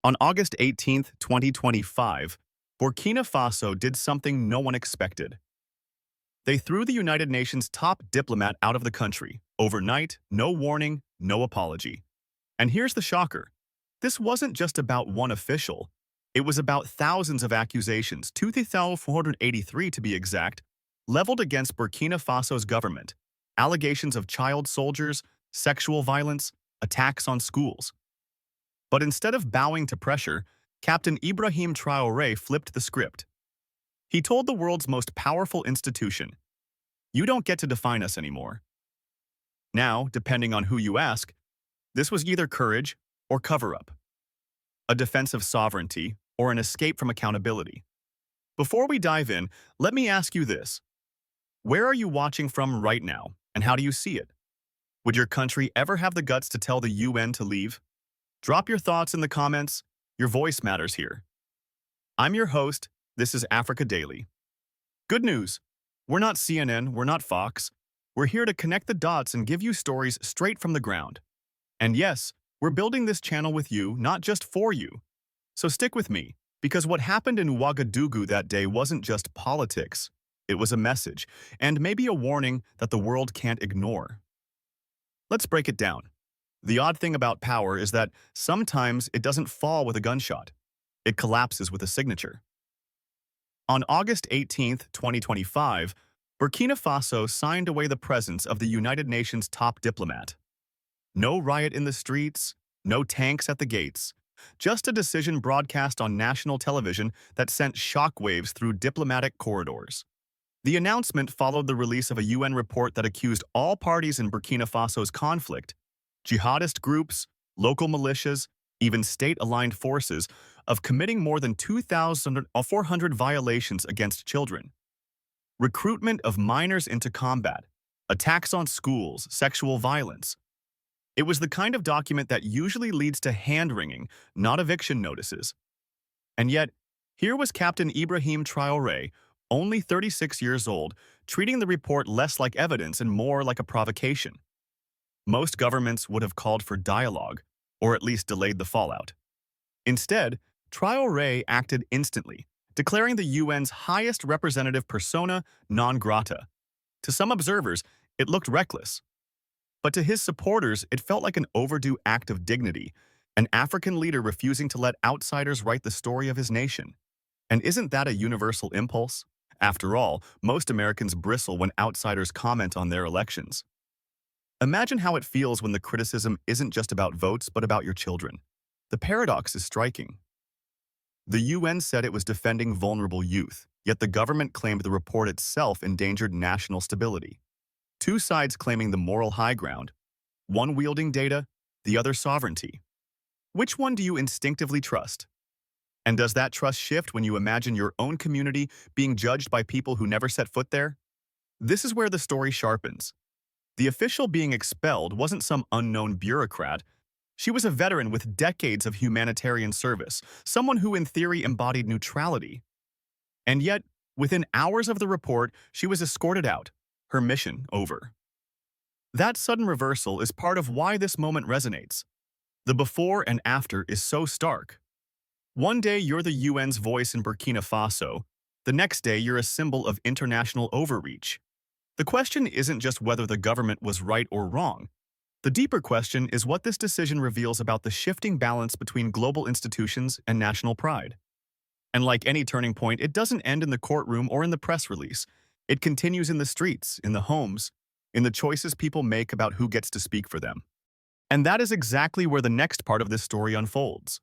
On August 18th, 2025, Burkina Faso did something no one expected. They threw the United Nations' top diplomat out of the country, overnight, no warning, no apology. And here's the shocker. This wasn't just about one official. It was about thousands of accusations, 2,483 to be exact, leveled against Burkina Faso's government. Allegations of child soldiers, sexual violence, attacks on schools. But instead of bowing to pressure, Captain Ibrahim Traoré flipped the script. He told the world's most powerful institution, "You don't get to define us anymore." Now, depending on who you ask, this was either courage or cover-up, a defense of sovereignty or an escape from accountability. Before we dive in, let me ask you this. Where are you watching from right now, and how do you see it? Would your country ever have the guts to tell the UN to leave? Drop your thoughts in the comments. Your voice matters here. I'm your host. This is Africa Daily. Good news. We're not CNN, we're not Fox. We're here to connect the dots and give you stories straight from the ground. And yes, we're building this channel with you, not just for you. So stick with me, because what happened in Ouagadougou that day wasn't just politics. It was a message, and maybe a warning that the world can't ignore. Let's break it down. The odd thing about power is that sometimes it doesn't fall with a gunshot. It collapses with a signature. On August 18th, 2025, Burkina Faso signed away the presence of the United Nations' top diplomat. No riot in the streets, no tanks at the gates, just a decision broadcast on national television that sent shockwaves through diplomatic corridors. The announcement followed the release of a UN report that accused all parties in Burkina Faso's conflict, jihadist groups, local militias, even state-aligned forces, of committing more than 2,400 violations against children. Recruitment of minors into combat, attacks on schools, sexual violence. It was the kind of document that usually leads to hand-wringing, not eviction notices. And yet, here was Captain Ibrahim Traoré, only 36 years old, treating the report less like evidence and more like a provocation. Most governments would have called for dialogue, or at least delayed the fallout. Instead, Traoré acted instantly, declaring the UN's highest representative persona non grata. To some observers, it looked reckless. But to his supporters, it felt like an overdue act of dignity, an African leader refusing to let outsiders write the story of his nation. And isn't that a universal impulse? After all, most Americans bristle when outsiders comment on their elections. Imagine how it feels when the criticism isn't just about votes but about your children. The paradox is striking. The UN said it was defending vulnerable youth, yet the government claimed the report itself endangered national stability. Two sides claiming the moral high ground, one wielding data, the other sovereignty. Which one do you instinctively trust? And does that trust shift when you imagine your own community being judged by people who never set foot there? This is where the story sharpens. The official being expelled wasn't some unknown bureaucrat. She was a veteran with decades of humanitarian service, someone who in theory embodied neutrality. And yet, within hours of the report, she was escorted out, her mission over. That sudden reversal is part of why this moment resonates. The before and after is so stark. One day you're the UN's voice in Burkina Faso, the next day you're a symbol of international overreach. The question isn't just whether the government was right or wrong. The deeper question is what this decision reveals about the shifting balance between global institutions and national pride. And like any turning point, it doesn't end in the courtroom or in the press release. It continues in the streets, in the homes, in the choices people make about who gets to speak for them. And that is exactly where the next part of this story unfolds.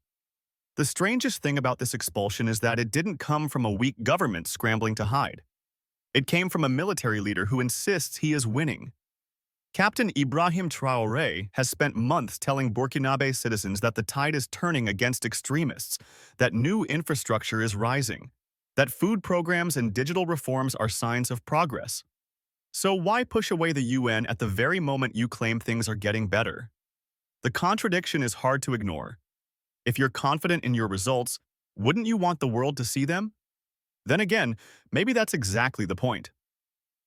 The strangest thing about this expulsion is that it didn't come from a weak government scrambling to hide. It came from a military leader who insists he is winning. Captain Ibrahim Traoré has spent months telling Burkinabe citizens that the tide is turning against extremists, that new infrastructure is rising, that food programs and digital reforms are signs of progress. So why push away the UN at the very moment you claim things are getting better? The contradiction is hard to ignore. If you're confident in your results, wouldn't you want the world to see them? Then again, maybe that's exactly the point.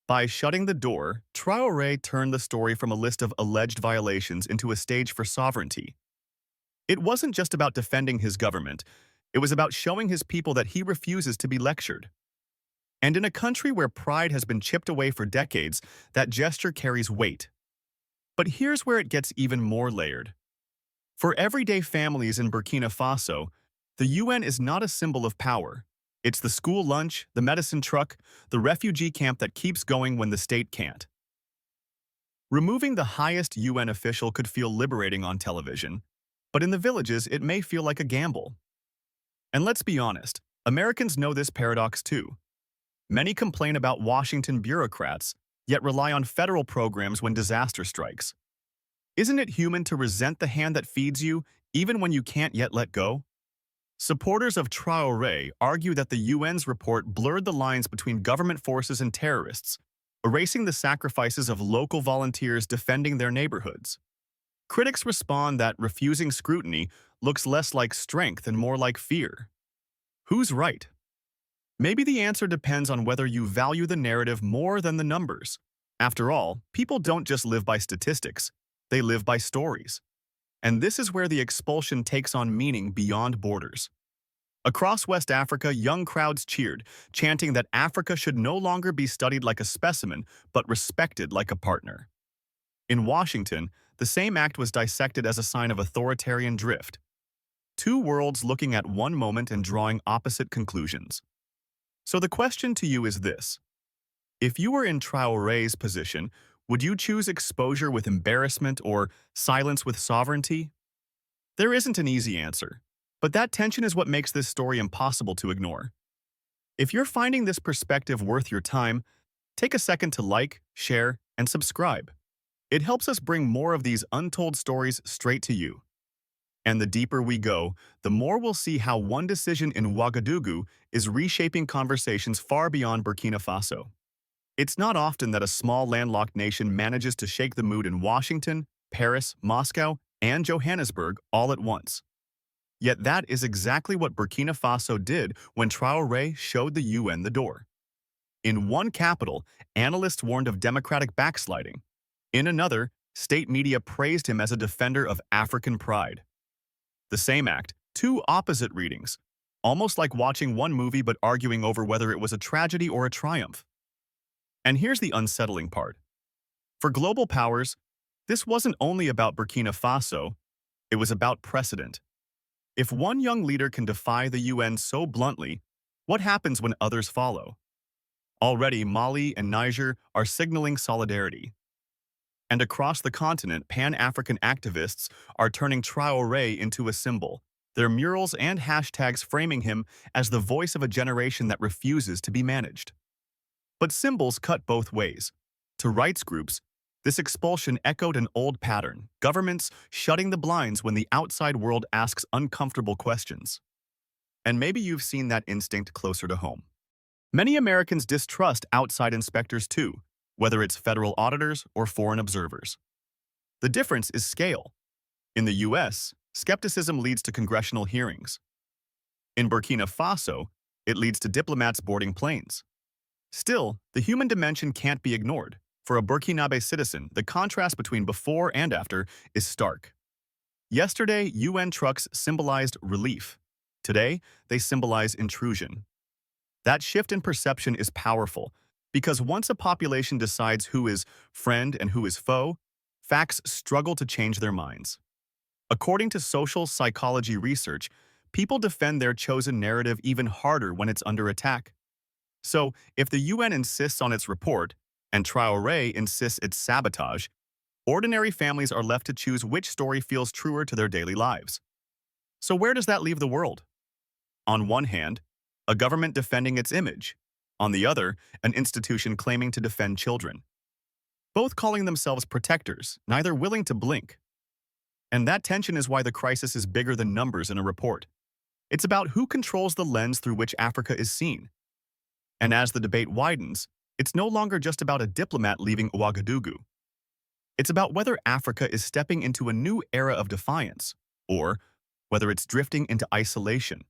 By shutting the door, Traoré turned the story from a list of alleged violations into a stage for sovereignty. It wasn't just about defending his government. It was about showing his people that he refuses to be lectured. And in a country where pride has been chipped away for decades, that gesture carries weight. But here's where it gets even more layered. For everyday families in Burkina Faso, the UN is not a symbol of power. It's the school lunch, the medicine truck, the refugee camp that keeps going when the state can't. Removing the highest UN official could feel liberating on television, but in the villages it may feel like a gamble. And let's be honest, Americans know this paradox too. Many complain about Washington bureaucrats, yet rely on federal programs when disaster strikes. Isn't it human to resent the hand that feeds you, even when you can't yet let go? Supporters of Traore argue that the UN's report blurred the lines between government forces and terrorists, erasing the sacrifices of local volunteers defending their neighborhoods. Critics respond that refusing scrutiny looks less like strength and more like fear. Who's right? Maybe the answer depends on whether you value the narrative more than the numbers. After all, people don't just live by statistics, they live by stories. And this is where the expulsion takes on meaning beyond borders. Across West Africa, young crowds cheered, chanting that Africa should no longer be studied like a specimen, but respected like a partner. In Washington, the same act was dissected as a sign of authoritarian drift. Two worlds looking at one moment and drawing opposite conclusions. So the question to you is this. If you were in Traoré's position, would you choose exposure with embarrassment or silence with sovereignty? There isn't an easy answer, but that tension is what makes this story impossible to ignore. If you're finding this perspective worth your time, take a second to like, share, and subscribe. It helps us bring more of these untold stories straight to you. And the deeper we go, the more we'll see how one decision in Ouagadougou is reshaping conversations far beyond Burkina Faso. It's not often that a small landlocked nation manages to shake the mood in Washington, Paris, Moscow, and Johannesburg all at once. Yet that is exactly what Burkina Faso did when Traoré showed the UN the door. In one capital, analysts warned of democratic backsliding. In another, state media praised him as a defender of African pride. The same act, two opposite readings, almost like watching one movie but arguing over whether it was a tragedy or a triumph. And here's the unsettling part. For global powers, this wasn't only about Burkina Faso, it was about precedent. If one young leader can defy the UN so bluntly, what happens when others follow? Already, Mali and Niger are signaling solidarity. And across the continent, Pan-African activists are turning Traoré into a symbol, their murals and hashtags framing him as the voice of a generation that refuses to be managed. But symbols cut both ways. To rights groups, this expulsion echoed an old pattern, governments shutting the blinds when the outside world asks uncomfortable questions. And maybe you've seen that instinct closer to home. Many Americans distrust outside inspectors too, whether it's federal auditors or foreign observers. The difference is scale. In the US, skepticism leads to congressional hearings. In Burkina Faso, it leads to diplomats boarding planes. Still, the human dimension can't be ignored. For a Burkinabe citizen, the contrast between before and after is stark. Yesterday, UN trucks symbolized relief. Today, they symbolize intrusion. That shift in perception is powerful, because once a population decides who is friend and who is foe, facts struggle to change their minds. According to social psychology research, people defend their chosen narrative even harder when it's under attack. So, if the UN insists on its report, and Traoré insists it's sabotage, ordinary families are left to choose which story feels truer to their daily lives. So where does that leave the world? On one hand, a government defending its image. On the other, an institution claiming to defend children. Both calling themselves protectors, neither willing to blink. And that tension is why the crisis is bigger than numbers in a report. It's about who controls the lens through which Africa is seen. And as the debate widens, it's no longer just about a diplomat leaving Ouagadougou. It's about whether Africa is stepping into a new era of defiance, or whether it's drifting into isolation.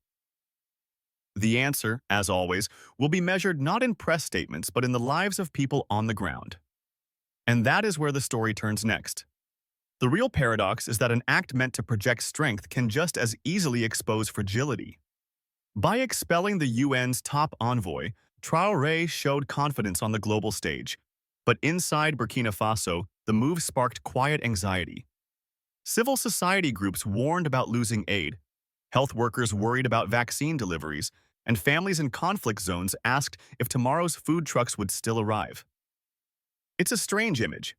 The answer, as always, will be measured not in press statements but in the lives of people on the ground. And that is where the story turns next. The real paradox is that an act meant to project strength can just as easily expose fragility. By expelling the UN's top envoy, Traoré showed confidence on the global stage. But inside Burkina Faso, the move sparked quiet anxiety. Civil society groups warned about losing aid, health workers worried about vaccine deliveries, and families in conflict zones asked if tomorrow's food trucks would still arrive. It's a strange image.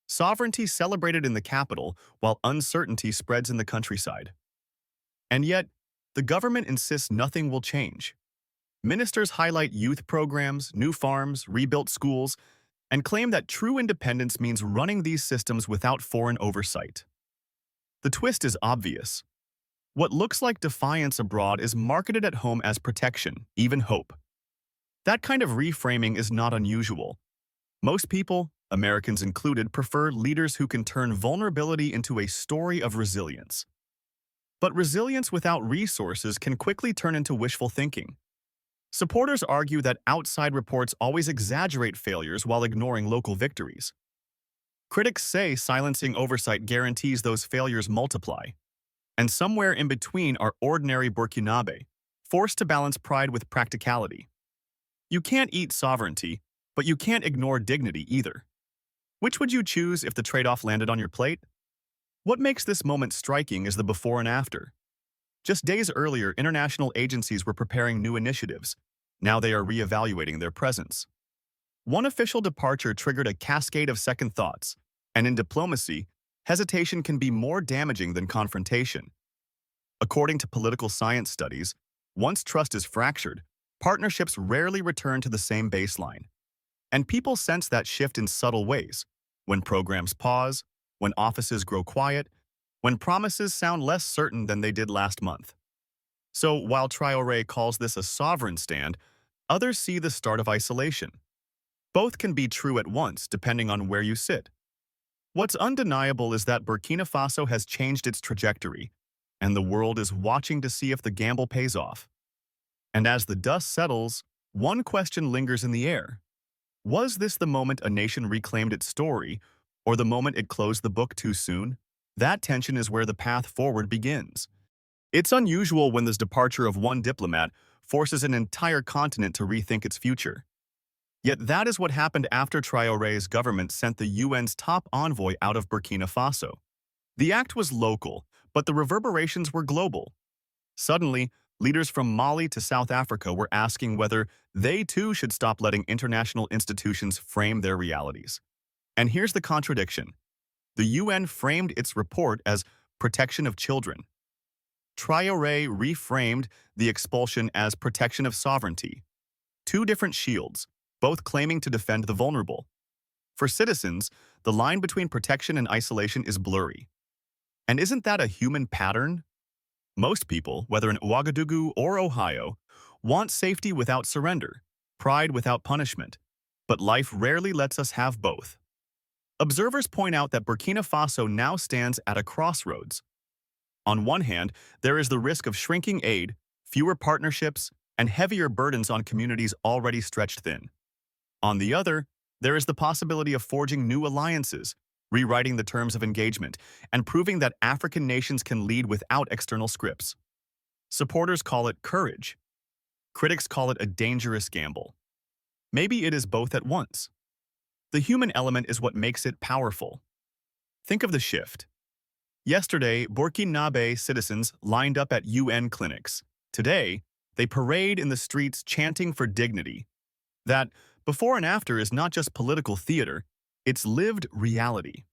Sovereignty celebrated in the capital while uncertainty spreads in the countryside. And yet, the government insists nothing will change. Ministers highlight youth programs, new farms, rebuilt schools, and claim that true independence means running these systems without foreign oversight. The twist is obvious. What looks like defiance abroad is marketed at home as protection, even hope. That kind of reframing is not unusual. Most people, Americans included, prefer leaders who can turn vulnerability into a story of resilience. But resilience without resources can quickly turn into wishful thinking. Supporters argue that outside reports always exaggerate failures while ignoring local victories. Critics say silencing oversight guarantees those failures multiply. And somewhere in between are ordinary Burkinabe, forced to balance pride with practicality. You can't eat sovereignty, but you can't ignore dignity either. Which would you choose if the trade-off landed on your plate? What makes this moment striking is the before and after. Just days earlier, international agencies were preparing new initiatives. Now they are reevaluating their presence. One official departure triggered a cascade of second thoughts, and in diplomacy, hesitation can be more damaging than confrontation. According to political science studies, once trust is fractured, partnerships rarely return to the same baseline. And people sense that shift in subtle ways, when programs pause, when offices grow quiet, when promises sound less certain than they did last month. So while Traoré calls this a sovereign stand, others see the start of isolation. Both can be true at once, depending on where you sit. What's undeniable is that Burkina Faso has changed its trajectory, and the world is watching to see if the gamble pays off. And as the dust settles, one question lingers in the air. Was this the moment a nation reclaimed its story, or the moment it closed the book too soon? That tension is where the path forward begins. It's unusual when this departure of one diplomat forces an entire continent to rethink its future. Yet that is what happened after Traoré's government sent the UN's top envoy out of Burkina Faso. The act was local, but the reverberations were global. Suddenly, leaders from Mali to South Africa were asking whether they too should stop letting international institutions frame their realities. And here's the contradiction. The UN framed its report as protection of children. Traoré reframed the expulsion as protection of sovereignty. Two different shields, both claiming to defend the vulnerable. For citizens, the line between protection and isolation is blurry. And isn't that a human pattern? Most people, whether in Ouagadougou or Ohio, want safety without surrender, pride without punishment. But life rarely lets us have both. Observers point out that Burkina Faso now stands at a crossroads. On one hand, there is the risk of shrinking aid, fewer partnerships, and heavier burdens on communities already stretched thin. On the other, there is the possibility of forging new alliances, rewriting the terms of engagement, and proving that African nations can lead without external scripts. Supporters call it courage. Critics call it a dangerous gamble. Maybe it is both at once. The human element is what makes it powerful. Think of the shift. Yesterday, Burkinabe citizens lined up at UN clinics. Today, they parade in the streets chanting for dignity. That before and after is not just political theater, it's lived reality.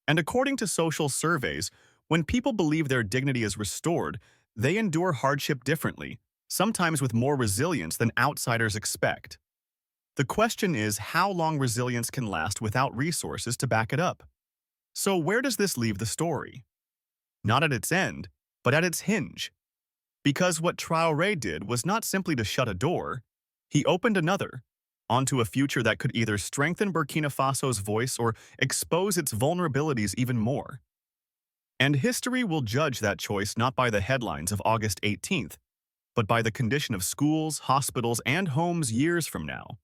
And according to social surveys, when people believe their dignity is restored, they endure hardship differently, sometimes with more resilience than outsiders expect. The question is how long resilience can last without resources to back it up. So where does this leave the story? Not at its end, but at its hinge. Because what Traoré did was not simply to shut a door, he opened another, onto a future that could either strengthen Burkina Faso's voice or expose its vulnerabilities even more. And history will judge that choice not by the headlines of August 18th, but by the condition of schools, hospitals, and homes years from now.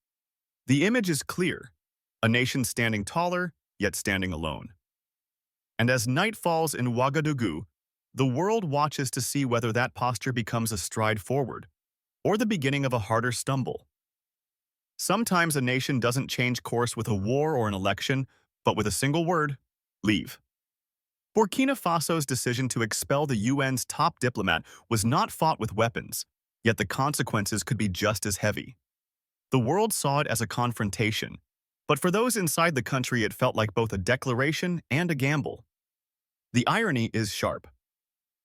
The image is clear, a nation standing taller, yet standing alone. And as night falls in Ouagadougou, the world watches to see whether that posture becomes a stride forward or the beginning of a harder stumble. Sometimes a nation doesn't change course with a war or an election, but with a single word: leave. Burkina Faso's decision to expel the UN's top diplomat was not fought with weapons, yet the consequences could be just as heavy. The world saw it as a confrontation, but for those inside the country it felt like both a declaration and a gamble. The irony is sharp.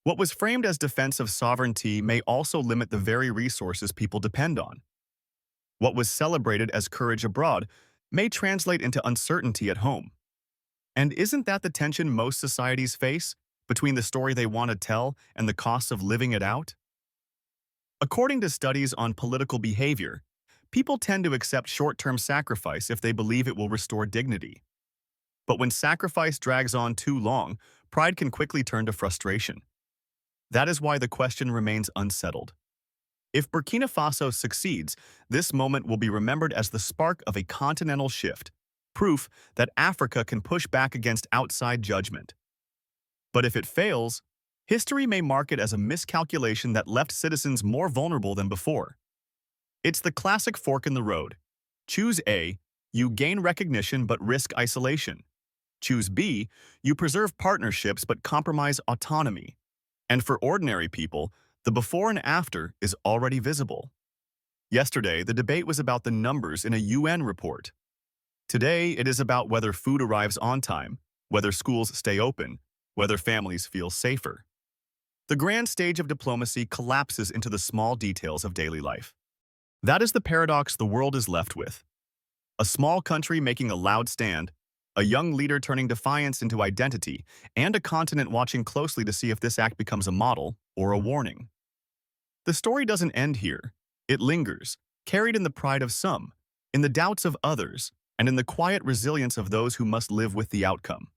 What was framed as defense of sovereignty may also limit the very resources people depend on. What was celebrated as courage abroad may translate into uncertainty at home. And isn't that the tension most societies face between the story they want to tell and the costs of living it out? According to studies on political behavior, people tend to accept short-term sacrifice if they believe it will restore dignity. But when sacrifice drags on too long, pride can quickly turn to frustration. That is why the question remains unsettled. If Burkina Faso succeeds, this moment will be remembered as the spark of a continental shift, proof that Africa can push back against outside judgment. But if it fails, history may mark it as a miscalculation that left citizens more vulnerable than before. It's the classic fork in the road. Choose A, you gain recognition but risk isolation. Choose B, you preserve partnerships but compromise autonomy. And for ordinary people, the before and after is already visible. Yesterday, the debate was about the numbers in a UN report. Today, it is about whether food arrives on time, whether schools stay open, whether families feel safer. The grand stage of diplomacy collapses into the small details of daily life. That is the paradox the world is left with. A small country making a loud stand, a young leader turning defiance into identity, and a continent watching closely to see if this act becomes a model or a warning. The story doesn't end here. It lingers, carried in the pride of some, in the doubts of others, and in the quiet resilience of those who must live with the outcome.